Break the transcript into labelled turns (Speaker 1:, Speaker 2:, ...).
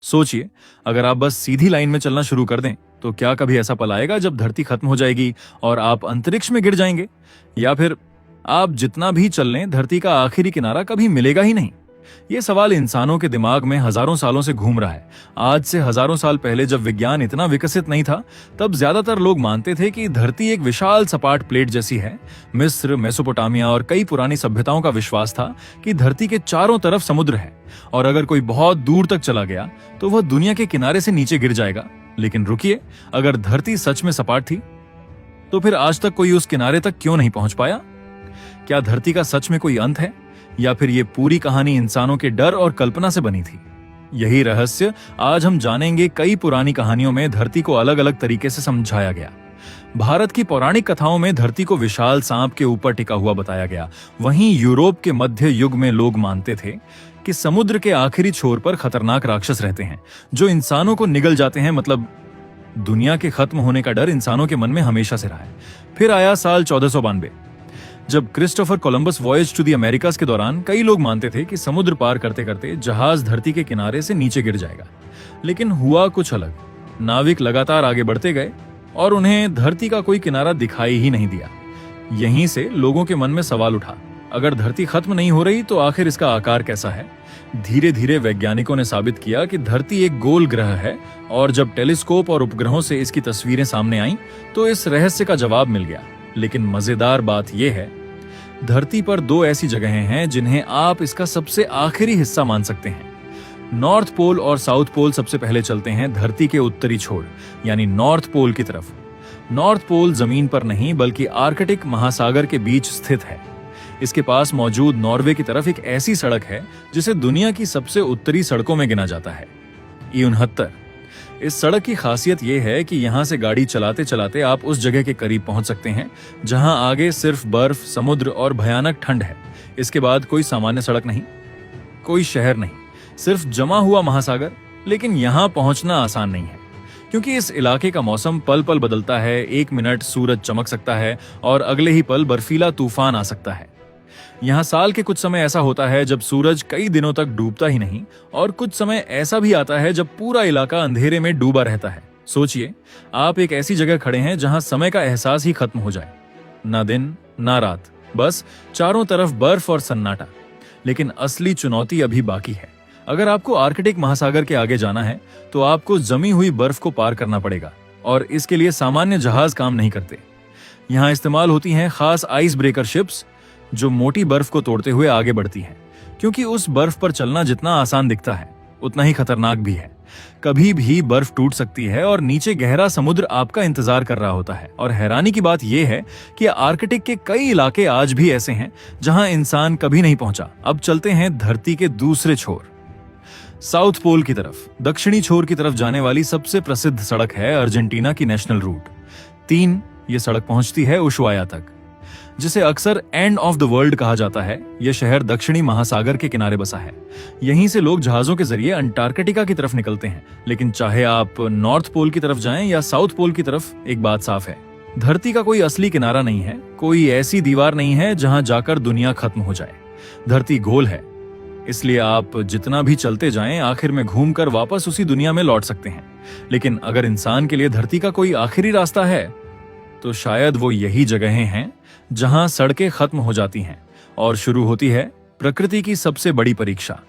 Speaker 1: सोचिए, अगर आप बस सीधी लाइन में चलना शुरू कर दें, तो क्या कभी ऐसा पल आएगा जब धरती खत्म हो जाएगी और आप अंतरिक्ष में गिर जाएंगे? या फिर आप जितना भी चल लें, धरती का आखिरी किनारा कभी मिलेगा ही नहीं? ये सवाल इंसानों के दिमाग में हजारों सालों से घूम रहा है। आज से हजारों साल पहले जब विज्ञान इतना विकसित नहीं था, तब ज्यादातर लोग मानते थे कि धरती एक विशाल सपाट प्लेट जैसी है। मिस्र, मेसोपोटामिया और कई पुरानी सभ्यताओं का विश्वास था कि धरती के चारों तरफ समुद्र है और अगर कोई बहुत दूर तक चला गया तो वह दुनिया के किनारे से नीचे गिर जाएगा। लेकिन रुकिए, अगर धरती सच में सपाट थी, तो फिर आज तक कोई उस किनारे तक क्यों नहीं पहुंच पाया? क्या धरती का सच में कोई अंत है, या फिर ये पूरी कहानी इंसानों के डर और कल्पना से बनी थी? यही रहस्य आज हम जानेंगे। कई पुरानी कहानियों में धरती को अलग अलग तरीके से समझाया गया। भारत की पौराणिक कथाओं में धरती को विशाल सांप के ऊपर टिका हुआ बताया गया। वहीं यूरोप के मध्य युग में लोग मानते थे कि समुद्र के आखिरी छोर पर खतरनाक राक्षस रहते हैं जो इंसानों को निगल जाते हैं। मतलब दुनिया के खत्म होने का डर इंसानों के मन में हमेशा से रहा है। फिर आया साल 1492, जब Christopher Columbus voyage to the Americas के दौरान कई लोग मानते थे कि समुद्र पार करते करते जहाज धरती के किनारे से नीचे गिर जाएगा। लेकिन हुआ कुछ अलग। नाविक लगातार आगे बढ़ते गए और उन्हें धरती का कोई किनारा दिखाई ही नहीं दिया। यहीं से लोगों के मन में सवाल उठा, अगर धरती खत्म नहीं हो रही तो आखिर इसका आकार कैसा है? धीरे धीरे वैज्ञानिकों ने साबित किया कि धरती एक गोल ग्रह है और जब टेलीस्कोप और उपग्रहों से इसकी तस्वीरें सामने आईं तो इस रहस्य का जवाब मिल गया। लेकिन मजेदार बात यह है, धरती पर दो ऐसी जगहें हैं जिन्हें आप इसका सबसे आखिरी हिस्सा मान सकते हैं। नॉर्थ पोल और साउथ पोल। सबसे पहले चलते हैं धरती के उत्तरी छोर यानी नॉर्थ पोल की तरफ। नॉर्थ पोल जमीन पर नहीं बल्कि आर्कटिक महासागर के बीच स्थित है। इसके पास मौजूद नॉर्वे की तरफ एक ऐसी सड़क है जिसे दुनिया की सबसे उत्तरी सड़कों में गिना जाता है, E69। इस सड़क की खासियत यह है कि यहां से गाड़ी चलाते चलाते आप उस जगह के करीब पहुंच सकते हैं जहां आगे सिर्फ बर्फ, समुद्र और भयानक ठंड है। इसके बाद कोई सामान्य सड़क नहीं, कोई शहर नहीं, सिर्फ जमा हुआ महासागर। लेकिन यहां पहुंचना आसान नहीं है क्योंकि इस इलाके का मौसम पल पल बदलता है। एक मिनट सूरज चमक सकता है और अगले ही पल बर्फीला तूफान आ सकता है। यहाँ साल के कुछ समय ऐसा होता है जब सूरज कई दिनों तक डूबता ही नहीं, और कुछ समय ऐसा भी आता है जब पूरा इलाका अंधेरे में डूबा रहता है। सोचिए, आप एक ऐसी जगह खड़े हैं जहां समय का एहसास ही खत्म हो जाए, ना दिन ना रात, बस चारों तरफ बर्फ और सन्नाटा। लेकिन असली चुनौती अभी बाकी है। अगर आपको आर्कटिक महासागर के आगे जाना है तो आपको जमी हुई बर्फ को पार करना पड़ेगा और इसके लिए सामान्य जहाज काम नहीं करते। यहाँ इस्तेमाल होती हैं खास आइस ब्रेकर शिप्स जो मोटी बर्फ को तोड़ते हुए आगे बढ़ती हैं, क्योंकि उस बर्फ पर चलना जितना आसान दिखता है उतना ही खतरनाक भी है। कभी भी बर्फ टूट सकती है और नीचे गहरा समुद्र आपका इंतजार कर रहा होता है। और हैरानी की बात यह है कि आर्कटिक के कई इलाके आज भी ऐसे हैं जहां इंसान कभी नहीं पहुंचा। अब चलते हैं धरती के दूसरे छोर, साउथ पोल की तरफ। दक्षिणी छोर की तरफ जाने वाली सबसे प्रसिद्ध सड़क है अर्जेंटीना की नेशनल रूट 3। ये सड़क पहुंचती है उशुआया तक, जिसे अक्सर एंड ऑफ द वर्ल्ड कहा जाता है। यह शहर दक्षिणी महासागर के किनारे बसा है। यहीं से लोग जहाजों के जरिए अंटार्कटिका की तरफ निकलते हैं। लेकिन चाहे आप नॉर्थ पोल की तरफ जाएं या साउथ पोल की तरफ, एक बात साफ है, धरती का कोई असली किनारा नहीं है। कोई ऐसी दीवार नहीं है जहां जाकर दुनिया खत्म हो जाए। धरती गोल है, इसलिए आप जितना भी चलते जाएं, आखिर में घूमकर वापस उसी दुनिया में लौट सकते हैं। लेकिन अगर इंसान के लिए धरती का कोई आखिरी रास्ता है तो शायद वो यही जगहें हैं जहां सड़कें खत्म हो जाती हैं और शुरू होती है प्रकृति की सबसे बड़ी परीक्षा।